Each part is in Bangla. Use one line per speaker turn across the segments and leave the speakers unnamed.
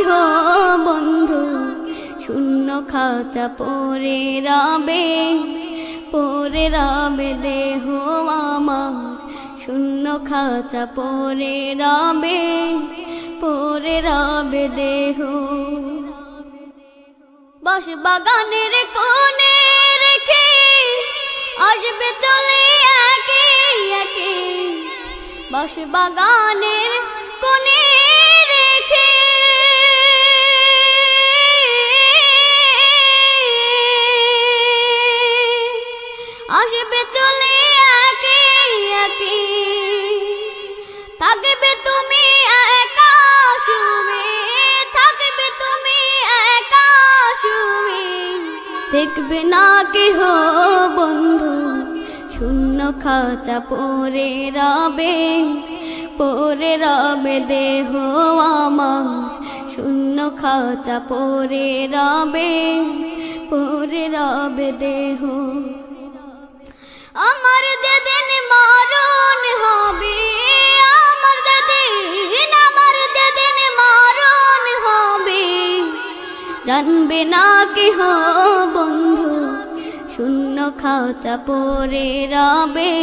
কেহ বন্ধু, শূন্য খাঁচা পড়ে রবে দেহ আমার, শূন্য খাঁচা পড়ে রবে দেহ। বাঁশ বাগানের কোণে রেখে আসবে চলে একে একে, বাঁশ বাগানের কোণে রেখে আসবে চলে একে একে, থাকবে তুমি একা শুয়ে, থাকবে তুমি একা শুয়ে, দেখবে না কেহ বন্ধু, শূন্য খাঁচা পড়ে রবে দেহ আমার, শূন্য খাঁচা পড়ে রবে দেহ। আমার যেদিন মরণ হবে, আমার যেদিন মরণ হবে, জানবে না কেহ বন্ধু, শূন্য খাঁচা পড়ে রবে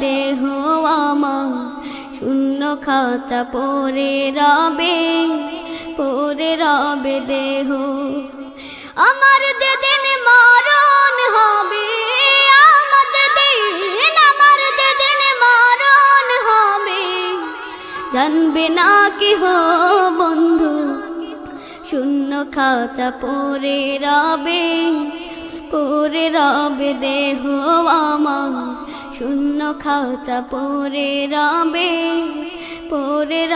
দেহ আমার, শূন্য খাঁচা পড়ে রবে দেহ। আমার যেদিন মরণ হবে, আমার যেদিন মরণ হবে, জানবে না কেহ বন্ধু, শূন্য খাঁচা পড়ে রবে দেহ আমার, শূন্য খাঁচা পড়ে রবে